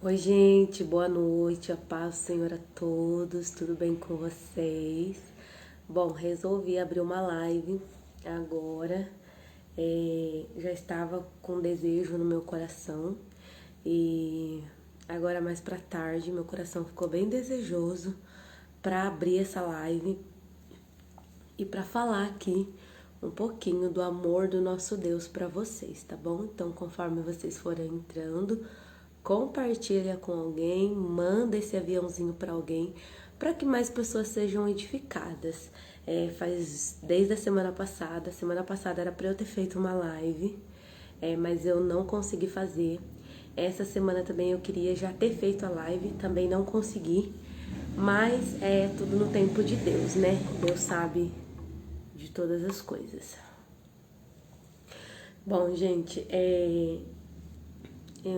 Oi, gente, boa noite, a paz do Senhor a todos, tudo bem com vocês? Bom, resolvi abrir uma live agora, já estava com desejo no meu coração e agora mais pra tarde meu coração ficou bem desejoso para abrir essa live e para falar aqui um pouquinho do amor do nosso Deus para vocês, tá bom? Então, conforme vocês forem entrando, compartilha com alguém, manda esse aviãozinho para alguém, para que mais pessoas sejam edificadas. Faz desde a semana passada era para eu ter feito uma live, mas eu não consegui fazer. Essa semana também eu queria já ter feito a live, também não consegui, mas é tudo no tempo de Deus, né? Deus sabe de todas as coisas. Bom, gente, é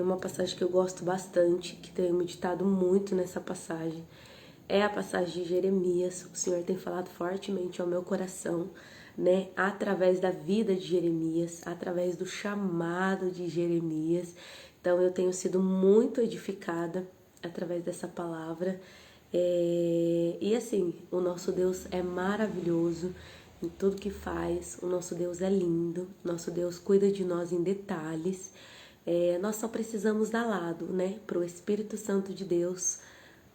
uma passagem que eu gosto bastante, que tenho meditado muito nessa passagem. É a passagem de Jeremias. O Senhor tem falado fortemente ao meu coração, né? Através da vida de Jeremias, através do chamado de Jeremias. Então eu tenho sido muito edificada através dessa palavra. E assim, o nosso Deus é maravilhoso em tudo que faz, o nosso Deus é lindo, nosso Deus cuida de nós em detalhes. Nós só precisamos dar lado, né, para o Espírito Santo de Deus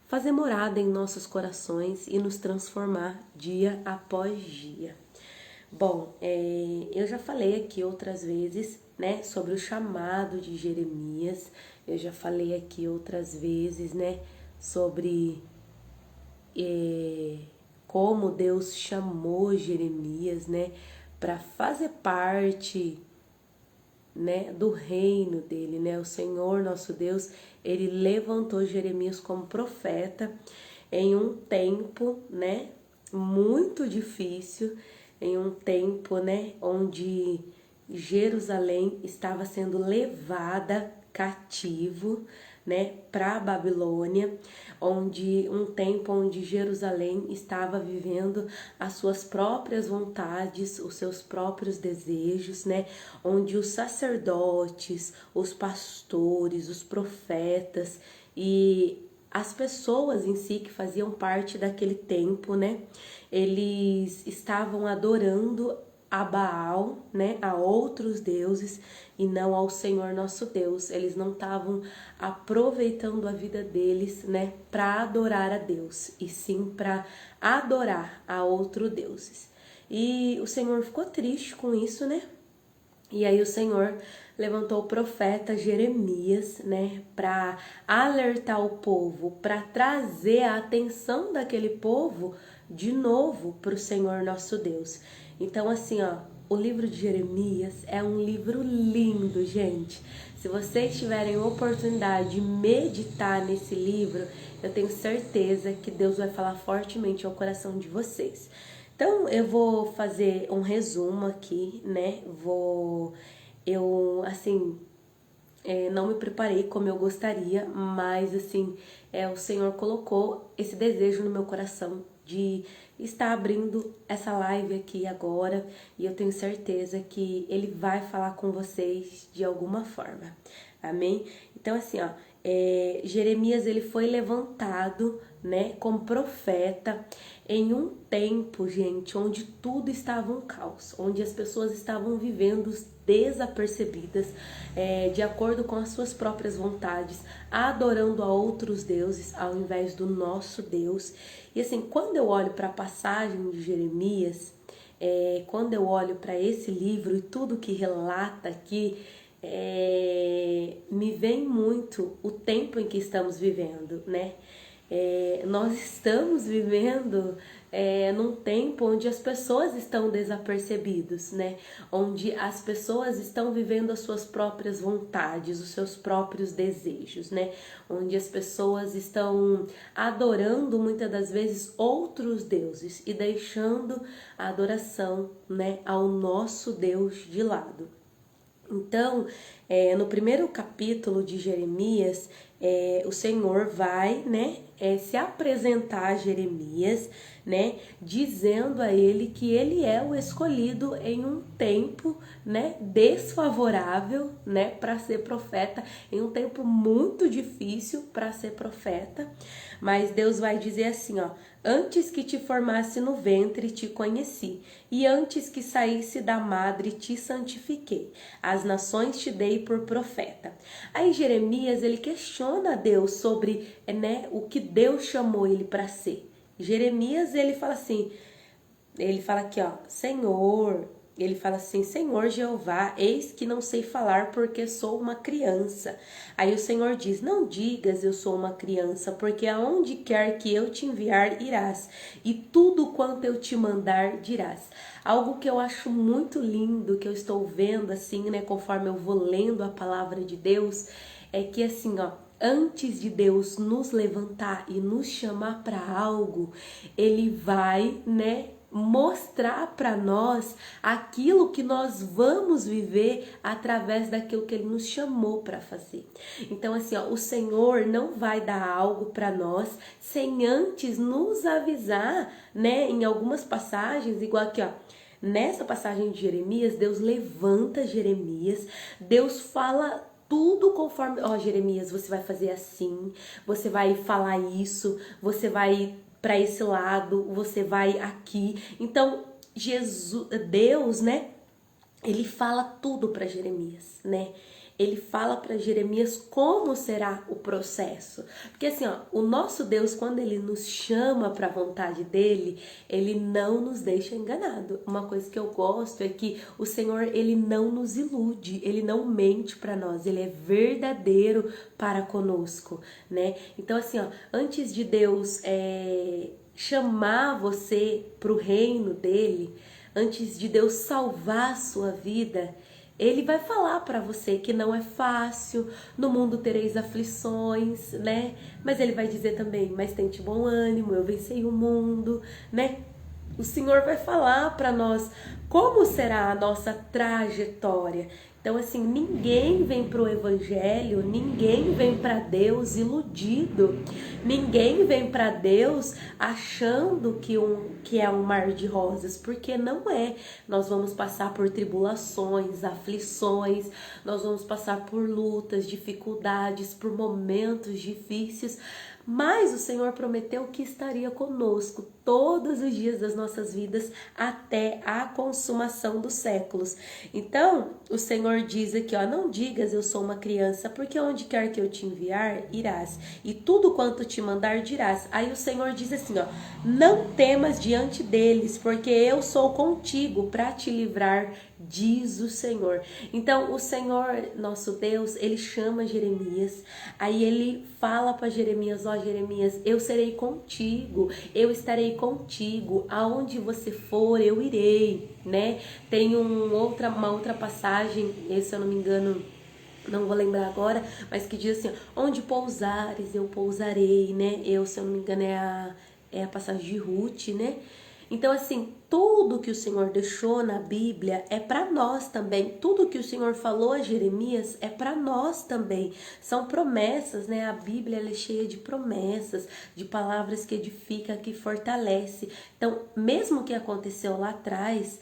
fazer morada em nossos corações e nos transformar dia após dia. Bom, eu já falei aqui outras vezes, né, sobre o chamado de Jeremias. Eu já falei aqui outras vezes, né, sobre como Deus chamou Jeremias, né, para fazer parte, né, do reino dele, né? O Senhor nosso Deus, ele levantou Jeremias como profeta em um tempo, né, muito difícil, em um tempo, né, onde Jerusalém estava sendo levada cativo, né, para a Babilônia, onde um tempo onde Jerusalém estava vivendo as suas próprias vontades, os seus próprios desejos, né, onde os sacerdotes, os pastores, os profetas e as pessoas em si que faziam parte daquele tempo, né, eles estavam adorando a Baal, né, a outros deuses e não ao Senhor nosso Deus. Eles não estavam aproveitando a vida deles, né, para adorar a Deus, e sim para adorar a outros deuses. E o Senhor ficou triste com isso, né? E aí o Senhor levantou o profeta Jeremias, né, para alertar o povo, para trazer a atenção daquele povo de novo para o Senhor nosso Deus. Então, assim, ó, o livro de Jeremias é um livro lindo, gente. Se vocês tiverem oportunidade de meditar nesse livro, eu tenho certeza que Deus vai falar fortemente ao coração de vocês. Então, eu vou fazer um resumo aqui, né? Assim, não me preparei como eu gostaria, mas, assim, o Senhor colocou esse desejo no meu coração de estar abrindo essa live aqui agora, e eu tenho certeza que Ele vai falar com vocês de alguma forma, amém? Então, assim, ó, Jeremias, ele foi levantado, né, como profeta em um tempo, gente, onde tudo estava um caos, onde as pessoas estavam vivendo desapercebidas, de acordo com as suas próprias vontades, adorando a outros deuses ao invés do nosso Deus. E assim, quando eu olho para a passagem de Jeremias, quando eu olho para esse livro e tudo que relata aqui, me vem muito o tempo em que estamos vivendo, né? Nós estamos vivendo num tempo onde as pessoas estão desapercebidas, né? Onde as pessoas estão vivendo as suas próprias vontades, os seus próprios desejos, né? Onde as pessoas estão adorando muitas das vezes outros deuses e deixando a adoração, né, ao nosso Deus de lado. Então, no primeiro capítulo de Jeremias, o Senhor vai, né, se apresentar a Jeremias, né, dizendo a ele que ele é o escolhido em um tempo, né, desfavorável, né, para ser profeta, em um tempo muito difícil para ser profeta. Mas Deus vai dizer assim, ó: antes que te formasse no ventre te conheci, e antes que saísse da madre te santifiquei. As nações te dei por profeta. Aí Jeremias, ele questiona Deus sobre, né, o que Deus chamou ele para ser. Jeremias, ele fala assim, ele fala aqui, ó: Senhor, ele fala assim: Senhor Jeová, eis que não sei falar porque sou uma criança. Aí o Senhor diz: não digas eu sou uma criança, porque aonde quer que eu te enviar irás, e tudo quanto eu te mandar dirás. Algo que eu acho muito lindo, que eu estou vendo assim, né, conforme eu vou lendo a palavra de Deus, é que assim, ó, antes de Deus nos levantar e nos chamar para algo, ele vai, né, mostrar para nós aquilo que nós vamos viver através daquilo que ele nos chamou para fazer. Então assim, ó, o Senhor não vai dar algo para nós sem antes nos avisar, né? Em algumas passagens, igual aqui, ó, nessa passagem de Jeremias, Deus levanta Jeremias, Deus fala tudo conforme, ó, Jeremias, você vai fazer assim, você vai falar isso, você vai para esse lado, você vai aqui. Então, Deus, né? Ele fala tudo para Jeremias, né? Ele fala para Jeremias como será o processo. Porque assim, ó, o nosso Deus, quando ele nos chama para a vontade dele, ele não nos deixa enganado. Uma coisa que eu gosto é que o Senhor, ele não nos ilude, ele não mente para nós, ele é verdadeiro para conosco, né? Então assim, ó, antes de Deus chamar você para o reino dele, antes de Deus salvar a sua vida, ele vai falar para você que não é fácil, no mundo tereis aflições, né? Mas ele vai dizer também: mas tente bom ânimo, eu vencei o mundo, né? O Senhor vai falar para nós como será a nossa trajetória. Então, assim, ninguém vem para o Evangelho, ninguém vem para Deus iludido, ninguém vem para Deus achando que é um mar de rosas, porque não é. Nós vamos passar por tribulações, aflições, nós vamos passar por lutas, dificuldades, por momentos difíceis, mas o Senhor prometeu que estaria conosco todos os dias das nossas vidas até a consumação dos séculos. Então, o Senhor diz aqui, ó: não digas eu sou uma criança, porque onde quer que eu te enviar, irás, e tudo quanto te mandar dirás. Aí o Senhor diz assim, ó: não temas diante deles, porque eu sou contigo para te livrar, diz o Senhor. Então, o Senhor, nosso Deus, ele chama Jeremias, aí ele fala para Jeremias: ó, Jeremias, eu serei contigo, eu estarei contigo, aonde você for, eu irei, né? Tem uma outra passagem, se eu não me engano, não vou lembrar agora, mas que diz assim: onde pousares, eu pousarei, né? Se eu não me engano, é a passagem de Ruth, né? Então, assim, tudo que o Senhor deixou na Bíblia é para nós também. Tudo que o Senhor falou a Jeremias é para nós também. São promessas, né? A Bíblia ela é cheia de promessas, de palavras que edifica, que fortalece. Então, mesmo o que aconteceu lá atrás,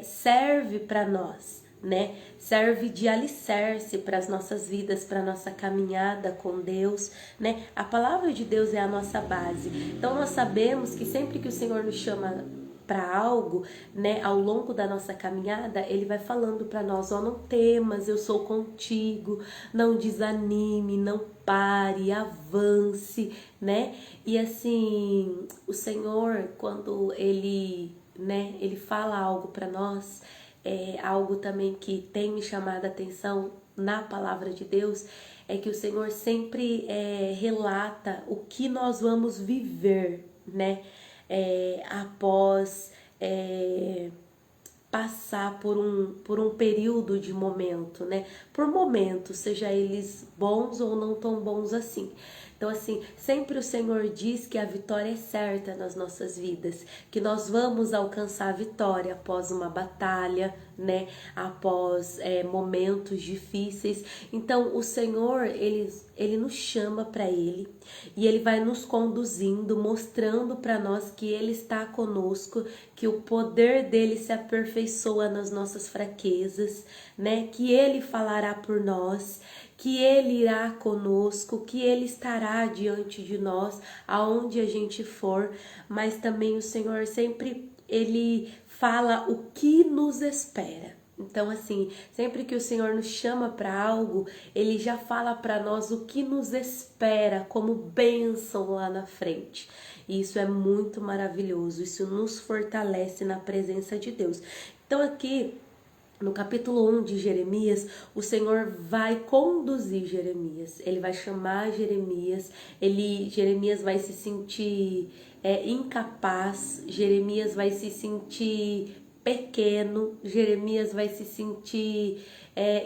serve para nós, né? Serve de alicerce para as nossas vidas, para a nossa caminhada com Deus, né? A palavra de Deus é a nossa base. Então nós sabemos que sempre que o Senhor nos chama para algo, né, ao longo da nossa caminhada, ele vai falando para nós: ó, não temas, eu sou contigo, não desanime, não pare, avance, né? E assim, o Senhor, quando ele, né, ele fala algo para nós, algo também que tem me chamado a atenção na palavra de Deus, é que o Senhor sempre relata o que nós vamos viver, né? Após passar por um período de momento, né? Por momentos, seja eles bons ou não tão bons assim. Então, assim, sempre o Senhor diz que a vitória é certa nas nossas vidas, que nós vamos alcançar a vitória após uma batalha, né? Após momentos difíceis. Então, o Senhor, ele nos chama para Ele e Ele vai nos conduzindo, mostrando para nós que Ele está conosco, que o poder dele se aperfeiçoa nas nossas fraquezas, né? Que Ele falará por nós, que Ele irá conosco, que Ele estará diante de nós, aonde a gente for, mas também o Senhor sempre, Ele fala o que nos espera. Então, assim, sempre que o Senhor nos chama para algo, Ele já fala para nós o que nos espera como bênção lá na frente. E isso é muito maravilhoso, isso nos fortalece na presença de Deus. Então, aqui no capítulo 1 de Jeremias, o Senhor vai conduzir Jeremias, ele vai chamar Jeremias, Jeremias vai se sentir incapaz, Jeremias vai se sentir pequeno, Jeremias vai se sentir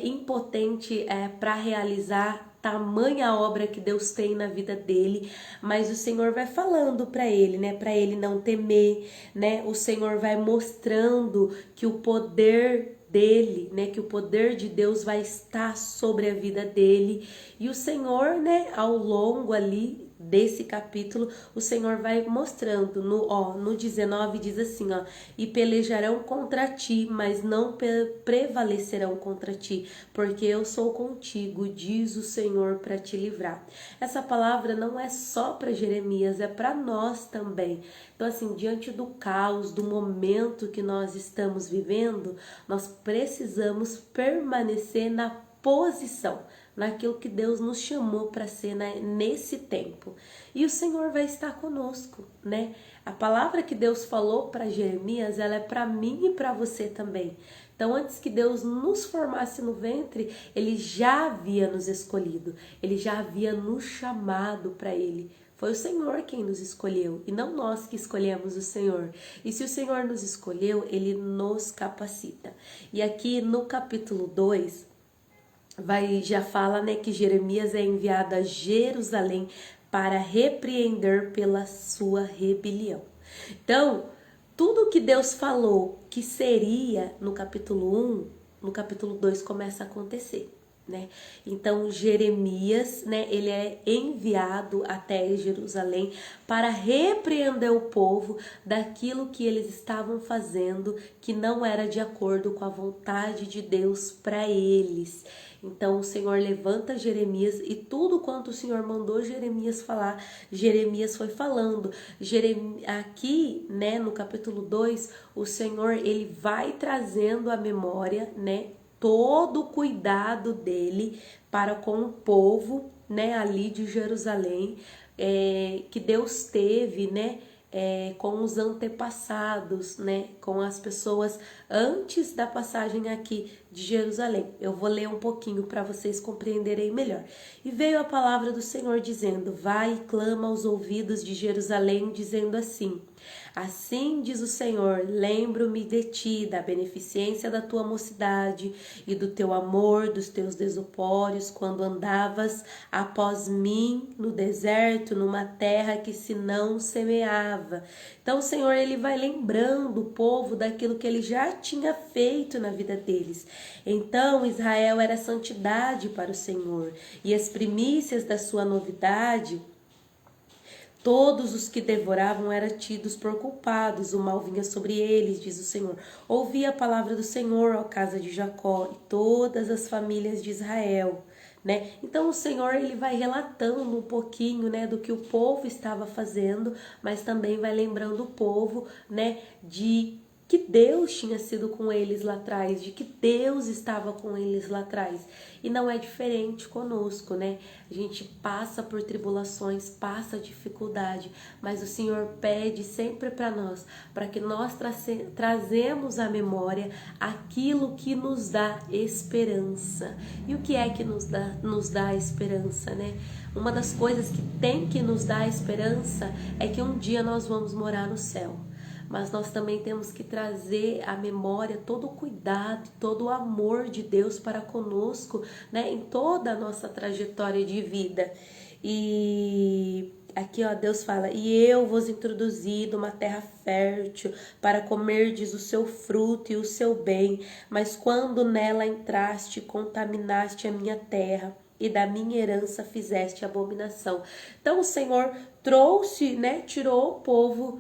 impotente para realizar tamanha obra que Deus tem na vida dele, mas o Senhor vai falando para ele, né, para ele não temer, né? O Senhor vai mostrando que o poder dele, né, que o poder de Deus vai estar sobre a vida dele. E o Senhor, né, ao longo ali desse capítulo, o Senhor vai mostrando, no 19 diz assim, e pelejarão contra ti, mas não prevalecerão contra ti, porque eu sou contigo, diz o Senhor, para te livrar. Essa palavra não é só para Jeremias, é para nós também. Então, assim, diante do caos, do momento que nós estamos vivendo, nós precisamos permanecer na posição, naquilo que Deus nos chamou para ser, né, nesse tempo. E o Senhor vai estar conosco, né? A palavra que Deus falou para Jeremias, ela é para mim e para você também. Então, antes que Deus nos formasse no ventre, Ele já havia nos escolhido, Ele já havia nos chamado para Ele. Foi o Senhor quem nos escolheu e não nós que escolhemos o Senhor. E se o Senhor nos escolheu, Ele nos capacita. E aqui no capítulo 2, já fala, né, que Jeremias é enviado a Jerusalém para repreender pela sua rebelião. Então, tudo que Deus falou que seria no capítulo 1, no capítulo 2 começa a acontecer, né? Então, Jeremias, né, ele é enviado até Jerusalém para repreender o povo daquilo que eles estavam fazendo que não era de acordo com a vontade de Deus para eles. Então o Senhor levanta Jeremias e tudo quanto o Senhor mandou Jeremias falar, Jeremias foi falando. Aqui, né, no capítulo 2, o Senhor, ele vai trazendo à memória, né, todo o cuidado dele para com o povo, né, ali de Jerusalém, que Deus teve, né, com os antepassados, né, com as pessoas antes da passagem aqui de Jerusalém. Eu vou ler um pouquinho para vocês compreenderem melhor. E veio a palavra do Senhor dizendo: vai e clama aos ouvidos de Jerusalém, dizendo assim: assim diz o Senhor, lembro-me de ti, da beneficência da tua mocidade e do teu amor, dos teus desopórios, quando andavas após mim no deserto, numa terra que se não semeava. Então o Senhor, ele vai lembrando o povo daquilo que ele já tinha feito na vida deles. Então Israel era santidade para o Senhor, e as primícias da sua novidade, todos os que devoravam eram tidos por culpados, o mal vinha sobre eles, diz o Senhor. Ouvi a palavra do Senhor, ó casa de Jacó, e todas as famílias de Israel, né? Então o Senhor, ele vai relatando um pouquinho, né, do que o povo estava fazendo, mas também vai lembrando o povo, né, de que Deus tinha sido com eles lá atrás, de que Deus estava com eles lá atrás. E não é diferente conosco, né? A gente passa por tribulações, passa dificuldade, mas o Senhor pede sempre para nós, para que nós trazemos à memória aquilo que nos dá esperança. E o que é que nos dá esperança, né? Uma das coisas que tem que nos dar esperança é que um dia nós vamos morar no céu. Mas nós também temos que trazer à memória todo o cuidado, todo o amor de Deus para conosco, né, em toda a nossa trajetória de vida. E aqui, ó, Deus fala: e eu vos introduzi numa terra fértil para comerdes o seu fruto e o seu bem, mas quando nela entraste, contaminaste a minha terra e da minha herança fizeste abominação. Então o Senhor trouxe, né, tirou o povo,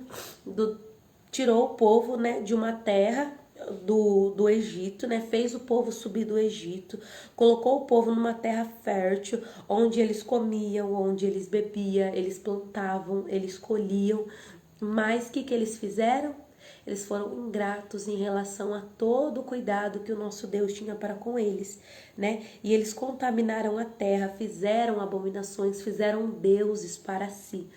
né, de uma terra do Egito, né? Fez o povo subir do Egito, colocou o povo numa terra fértil, onde eles comiam, onde eles bebiam, eles plantavam, eles colhiam. Mas o que eles fizeram? Eles foram ingratos em relação a todo o cuidado que o nosso Deus tinha para com eles, né? E eles contaminaram a terra, fizeram abominações, fizeram deuses para si.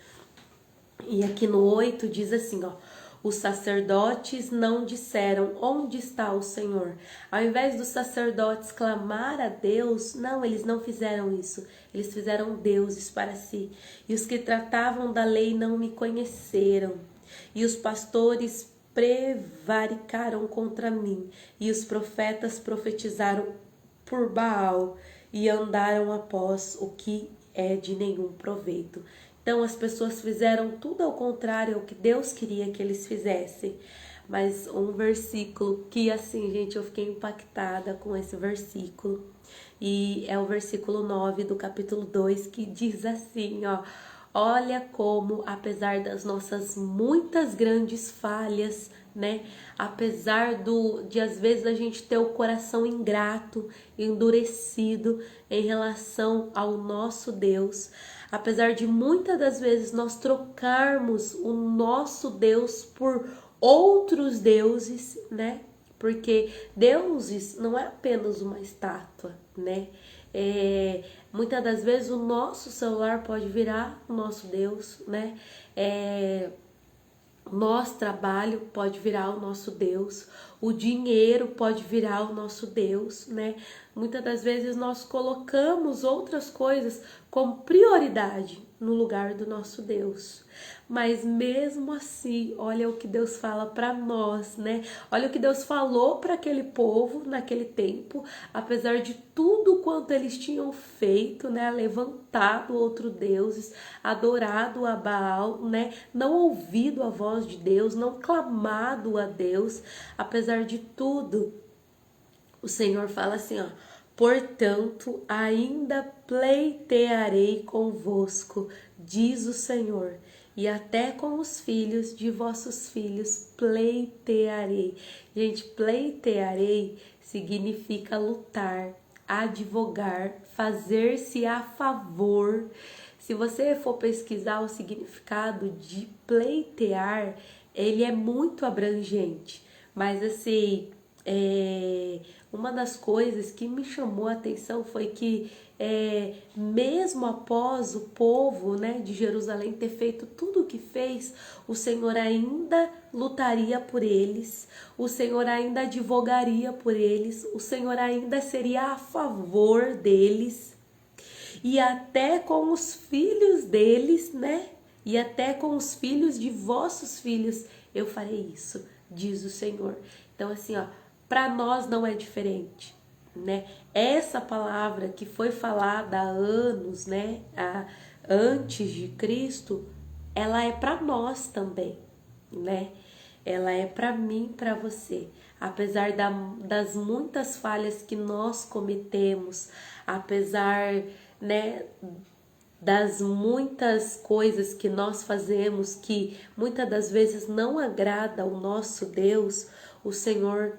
E aqui no 8 diz assim, ó: os sacerdotes não disseram: onde está o Senhor? Ao invés dos sacerdotes clamar a Deus, não, eles não fizeram isso. Eles fizeram deuses para si. E os que tratavam da lei não me conheceram. E os pastores prevaricaram contra mim. E os profetas profetizaram por Baal e andaram após o que é de nenhum proveito. Então as pessoas fizeram tudo ao contrário ao que Deus queria que eles fizessem. Mas um versículo que, assim, gente, eu fiquei impactada com esse versículo. E é o versículo 9 do capítulo 2, que diz assim, ó: olha como, apesar das nossas muitas grandes falhas, né? Apesar de às vezes a gente ter o coração ingrato, endurecido em relação ao nosso Deus, apesar de muitas das vezes nós trocarmos o nosso Deus por outros deuses, né? Porque deuses não é apenas uma estátua, né? Muitas das vezes o nosso celular pode virar o nosso Deus, né? Nosso trabalho pode virar o nosso Deus, o dinheiro pode virar o nosso Deus, né? Muitas das vezes nós colocamos outras coisas como prioridade no lugar do nosso Deus. Mas mesmo assim, olha o que Deus fala para nós, né? Olha o que Deus falou para aquele povo naquele tempo, apesar de tudo quanto eles tinham feito, né? Levantado outros deuses, adorado a Baal, né? Não ouvido a voz de Deus, não clamado a Deus, apesar de tudo, o Senhor fala assim, ó: portanto, ainda pleitearei convosco, diz o Senhor, e até com os filhos de vossos filhos pleitearei. Gente, pleitearei significa lutar, advogar, fazer-se a favor. Se você for pesquisar o significado de pleitear, ele é muito abrangente, mas assim, uma das coisas que me chamou a atenção foi que mesmo após o povo, né, de Jerusalém ter feito tudo o que fez, o Senhor ainda lutaria por eles, o Senhor ainda advogaria por eles, o Senhor ainda seria a favor deles, e até com os filhos deles, né? E até com os filhos de vossos filhos eu farei isso, diz o Senhor. Então, assim, ó, para nós não é diferente, né? Essa palavra que foi falada há anos, né? Antes de Cristo, ela é para nós também, né? Ela é para mim, para você. Apesar das muitas falhas que nós cometemos, apesar, né, das muitas coisas que nós fazemos que muitas das vezes não agrada ao nosso Deus, o Senhor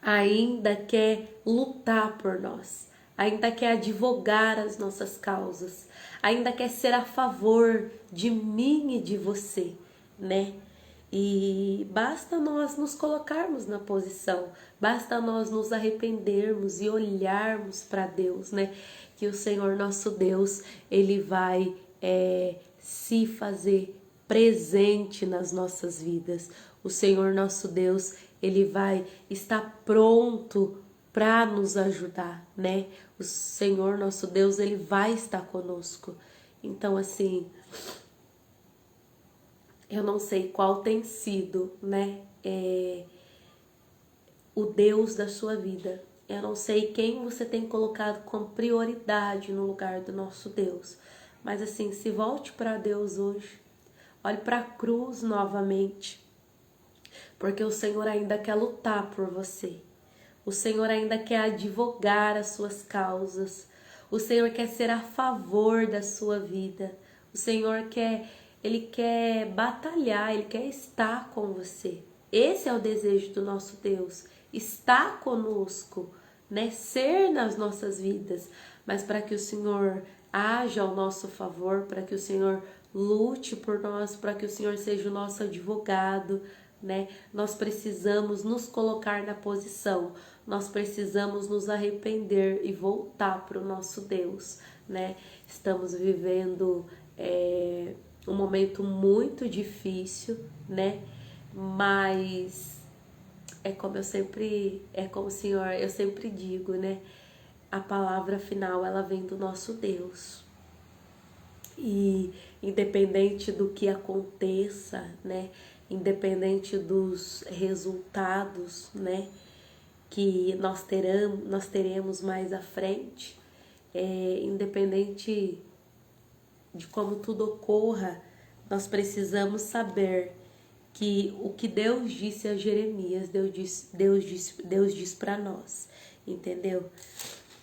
ainda quer lutar por nós, ainda quer advogar as nossas causas, ainda quer ser a favor de mim e de você, né? E basta nós nos colocarmos na posição, basta nós nos arrependermos e olharmos para Deus, né? Que o Senhor nosso Deus, Ele vai se fazer presente nas nossas vidas. O Senhor nosso Deus, Ele vai estar pronto para nos ajudar, né? O Senhor nosso Deus, Ele vai estar conosco. Então, assim, eu não sei qual tem sido, né, o Deus da sua vida. Eu não sei quem você tem colocado como prioridade no lugar do nosso Deus. Mas assim, se volte para Deus hoje. Olhe para a cruz novamente. Porque o Senhor ainda quer lutar por você. O Senhor ainda quer advogar as suas causas. O Senhor quer ser a favor da sua vida. O Senhor Ele quer batalhar, Ele quer estar com você. Esse é o desejo do nosso Deus. Estar conosco, né? Ser nas nossas vidas. Mas para que o Senhor haja ao nosso favor, para que o Senhor lute por nós, para que o Senhor seja o nosso advogado, né? Nós precisamos nos colocar na posição, nós precisamos nos arrepender e voltar para o nosso Deus, né? Estamos vivendo um momento muito difícil, né? Mas eu sempre digo, né? A palavra final ela vem do nosso Deus. E independente do que aconteça, né? Independente dos resultados, né, que nós teremos mais à frente, independente de como tudo ocorra, nós precisamos saber que o que Deus disse a Jeremias, Deus diz para nós, entendeu?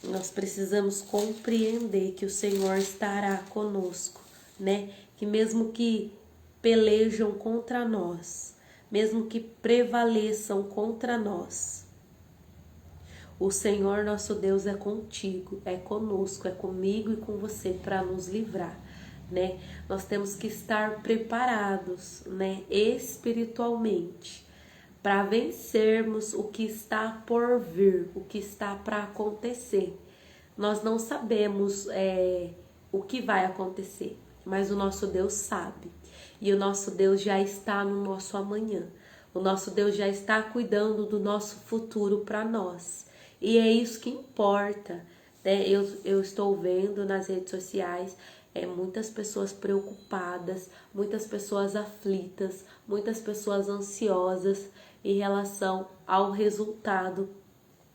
Nós precisamos compreender que o Senhor estará conosco, né? Que mesmo que pelejam contra nós, mesmo que prevaleçam contra nós, o Senhor nosso Deus é contigo, é conosco, é comigo e com você para nos livrar, né? Nós temos que estar preparados, né, espiritualmente, para vencermos o que está por vir, o que está para acontecer. Nós não sabemos o que vai acontecer, mas o nosso Deus sabe. E o nosso Deus já está no nosso amanhã. O nosso Deus já está cuidando do nosso futuro para nós. E é isso que importa, né? Eu estou vendo nas redes sociais muitas pessoas preocupadas, muitas pessoas aflitas, muitas pessoas ansiosas em relação ao resultado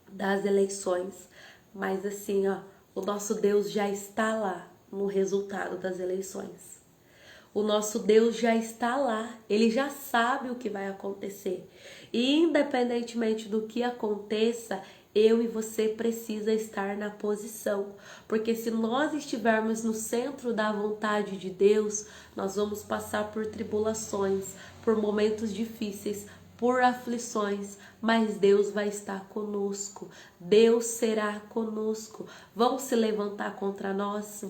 das eleições. Mas assim, o nosso Deus já está lá no resultado das eleições. O nosso Deus já está lá, Ele já sabe o que vai acontecer. E independentemente do que aconteça, eu e você precisa estar na posição. Porque se nós estivermos no centro da vontade de Deus, nós vamos passar por tribulações, por momentos difíceis, por aflições, mas Deus vai estar conosco. Deus será conosco. Vão se levantar contra nós?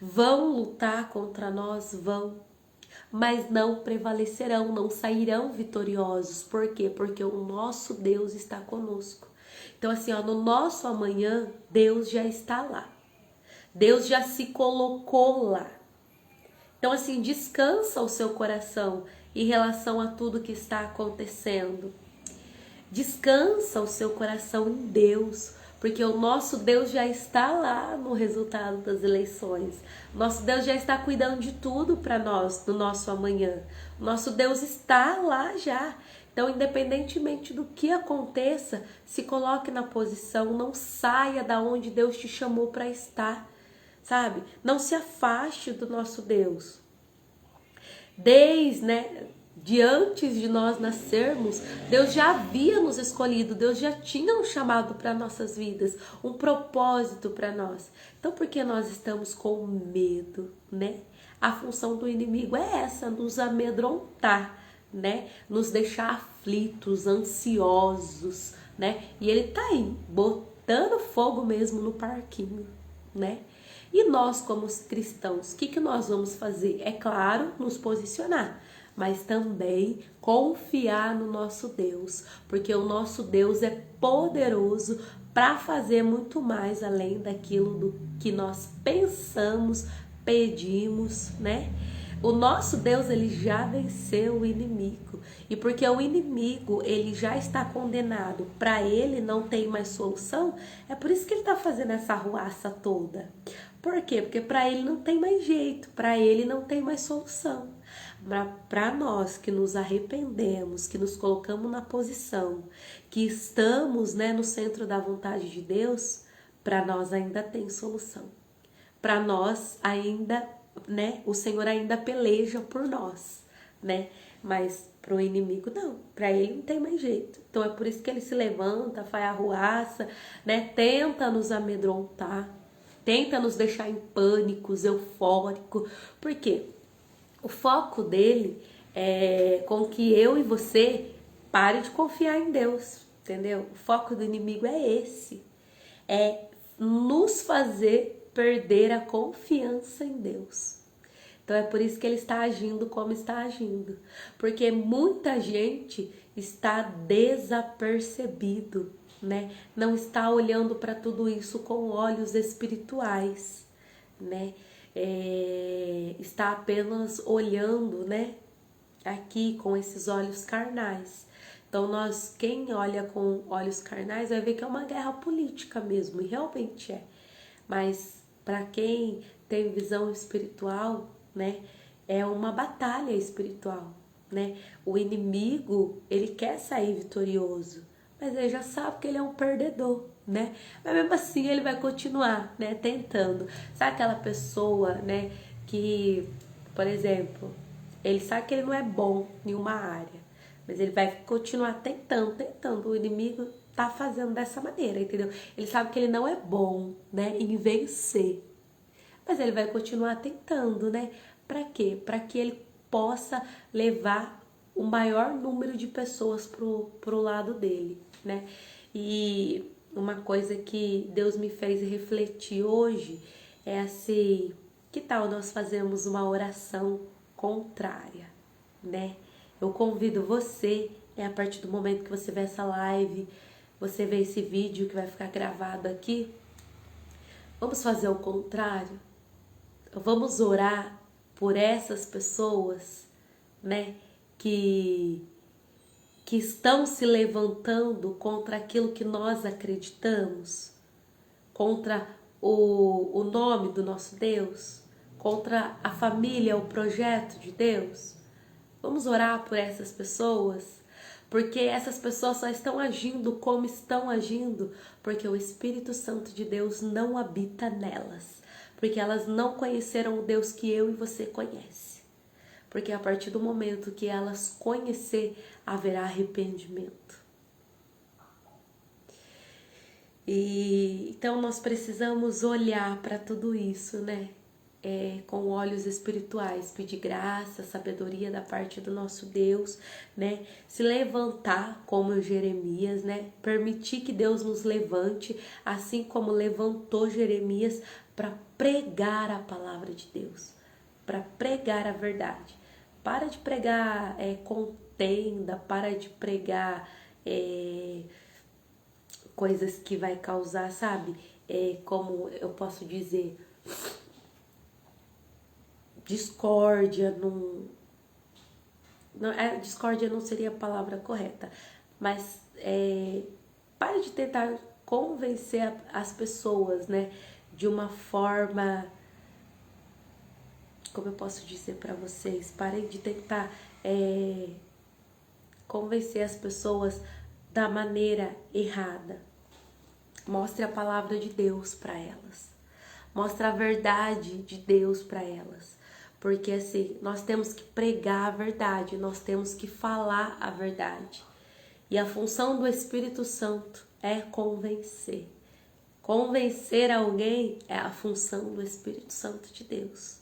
Vão lutar contra nós? Vão. Mas não prevalecerão, não sairão vitoriosos. Por quê? Porque o nosso Deus está conosco. Então assim, no nosso amanhã, Deus já está lá. Deus já se colocou lá. Então assim, descansa o seu coração em relação a tudo que está acontecendo. Descansa o seu coração em Deus, porque o nosso Deus já está lá no resultado das eleições. Nosso Deus já está cuidando de tudo para nós, do nosso amanhã. Nosso Deus está lá já. Então, independentemente do que aconteça, se coloque na posição, não saia da onde Deus te chamou para estar, sabe? Não se afaste do nosso Deus. De antes de nós nascermos, Deus já havia nos escolhido, Deus já tinha um chamado para nossas vidas, um propósito para nós. Então, por que nós estamos com medo, né? A função do inimigo é essa, nos amedrontar, né? Nos deixar aflitos, ansiosos, né? E ele tá aí, botando fogo mesmo no parquinho, né? E nós, como cristãos, o que nós vamos fazer? É claro, nos posicionar, mas também confiar no nosso Deus, porque o nosso Deus é poderoso para fazer muito mais além daquilo do que nós pensamos, pedimos, né? O nosso Deus, ele já venceu o inimigo, e porque o inimigo, ele já está condenado, para ele não tem mais solução, é por isso que ele está fazendo essa arruaça toda. Por quê? Porque para ele não tem mais jeito, para ele não tem mais solução. Para nós que nos arrependemos, que nos colocamos na posição, que estamos, né, no centro da vontade de Deus, para nós ainda tem solução. para nós ainda, né? O Senhor ainda peleja por nós, né? Mas pro inimigo não, para ele não tem mais jeito. Então é por isso que ele se levanta, faz arruaça, né? Tenta nos amedrontar, tenta nos deixar em pânicos, eufórico. Por quê? O foco dele é com que eu e você pare de confiar em Deus, entendeu? O foco do inimigo é esse, é nos fazer perder a confiança em Deus. Então é por isso que ele está agindo como está agindo, porque muita gente está desapercebido, né? Não está olhando para tudo isso com olhos espirituais, né? Está apenas olhando, né? Aqui com esses olhos carnais. Então quem olha com olhos carnais vai ver que é uma guerra política mesmo, e realmente é. Mas para quem tem visão espiritual, né, é uma batalha espiritual, né? O inimigo, ele quer sair vitorioso, mas ele já sabe que ele é um perdedor, né? Mas mesmo assim ele vai continuar, né, tentando. Sabe aquela pessoa, né, que, por exemplo, ele sabe que ele não é bom em uma área, mas ele vai continuar tentando. O inimigo tá fazendo dessa maneira, entendeu? Ele sabe que ele não é bom, né, em vencer, mas ele vai continuar tentando, né? Para quê? Para que ele possa levar o maior número de pessoas pro lado dele, né? E uma coisa que Deus me fez refletir hoje é assim, que tal nós fazermos uma oração contrária, né? Eu convido você, a partir do momento que você vê essa live, você vê esse vídeo que vai ficar gravado aqui, vamos fazer o contrário. Vamos orar por essas pessoas, né, que estão se levantando contra aquilo que nós acreditamos, contra o nome do nosso Deus, contra a família, o projeto de Deus. Vamos orar por essas pessoas, porque essas pessoas só estão agindo como estão agindo, porque o Espírito Santo de Deus não habita nelas. Porque elas não conheceram o Deus que eu e você conhece. Porque a partir do momento que elas conhecer, haverá arrependimento. E então nós precisamos olhar para tudo isso, né? Com olhos espirituais, pedir graça, sabedoria da parte do nosso Deus, né? Se levantar como Jeremias, né? Permitir que Deus nos levante, assim como levantou Jeremias para pregar a palavra de Deus, para pregar a verdade. Para de pregar contenda, para de pregar coisas que vai causar, sabe? Como eu posso dizer, discórdia, discórdia não seria a palavra correta, mas pare de tentar convencer as pessoas, né, de uma forma, como eu posso dizer para vocês, parem de tentar convencer as pessoas da maneira errada. Mostre a palavra de Deus para elas, mostre a verdade de Deus para elas. Porque assim, nós temos que pregar a verdade, nós temos que falar a verdade. E a função do Espírito Santo é convencer. Convencer alguém é a função do Espírito Santo de Deus.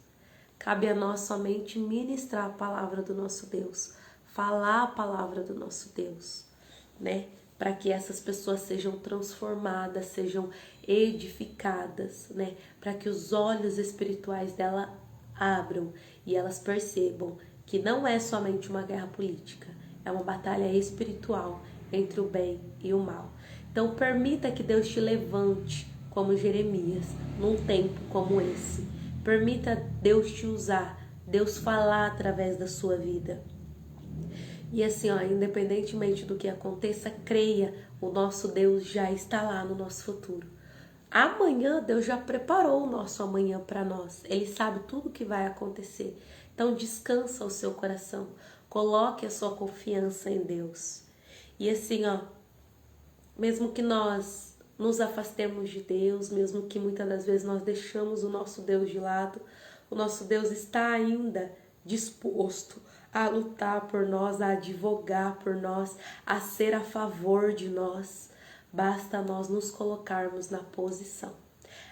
Cabe a nós somente ministrar a palavra do nosso Deus, falar a palavra do nosso Deus, né? Para que essas pessoas sejam transformadas, sejam edificadas, né? Para que os olhos espirituais dela abram e elas percebam que não é somente uma guerra política, é uma batalha espiritual entre o bem e o mal. Então permita que Deus te levante como Jeremias num tempo como esse. Permita Deus te usar, Deus falar através da sua vida. E assim, independentemente do que aconteça, creia, o nosso Deus já está lá no nosso futuro. Amanhã, Deus já preparou o nosso amanhã para nós. Ele sabe tudo o que vai acontecer. Então, descansa o seu coração. Coloque a sua confiança em Deus. E assim, mesmo que nós nos afastemos de Deus, mesmo que muitas das vezes nós deixamos o nosso Deus de lado. O nosso Deus está ainda disposto a lutar por nós, a advogar por nós, a ser a favor de nós. Basta nós nos colocarmos na posição.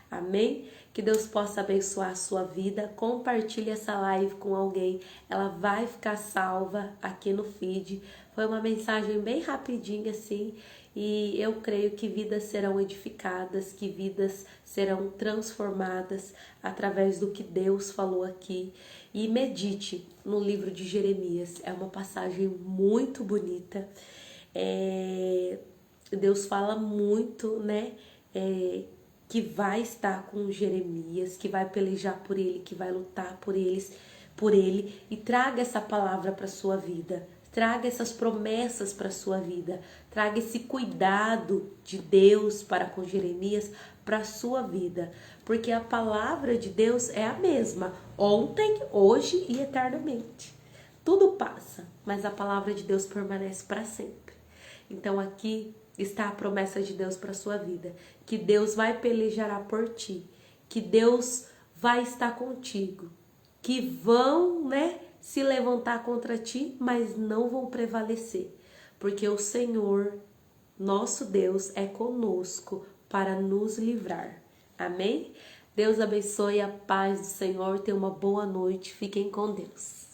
Amém? Que Deus possa abençoar a sua vida. Compartilhe essa live com alguém. Ela vai ficar salva aqui no feed. Foi uma mensagem bem rapidinha assim. E eu creio que vidas serão edificadas, que vidas serão transformadas através do que Deus falou aqui. E medite no livro de Jeremias. É uma passagem muito bonita. Deus fala muito, né? Que vai estar com Jeremias, que vai pelejar por ele, que vai lutar por ele, e traga essa palavra para sua vida, traga essas promessas para sua vida, traga esse cuidado de Deus para com Jeremias para sua vida, porque a palavra de Deus é a mesma, ontem, hoje e eternamente. Tudo passa, mas a palavra de Deus permanece para sempre. Então aqui está a promessa de Deus para a sua vida, que Deus vai pelejar por ti, que Deus vai estar contigo, que vão, se levantar contra ti, mas não vão prevalecer, porque o Senhor, nosso Deus, é conosco para nos livrar. Amém? Deus abençoe, a paz do Senhor, tenha uma boa noite, fiquem com Deus.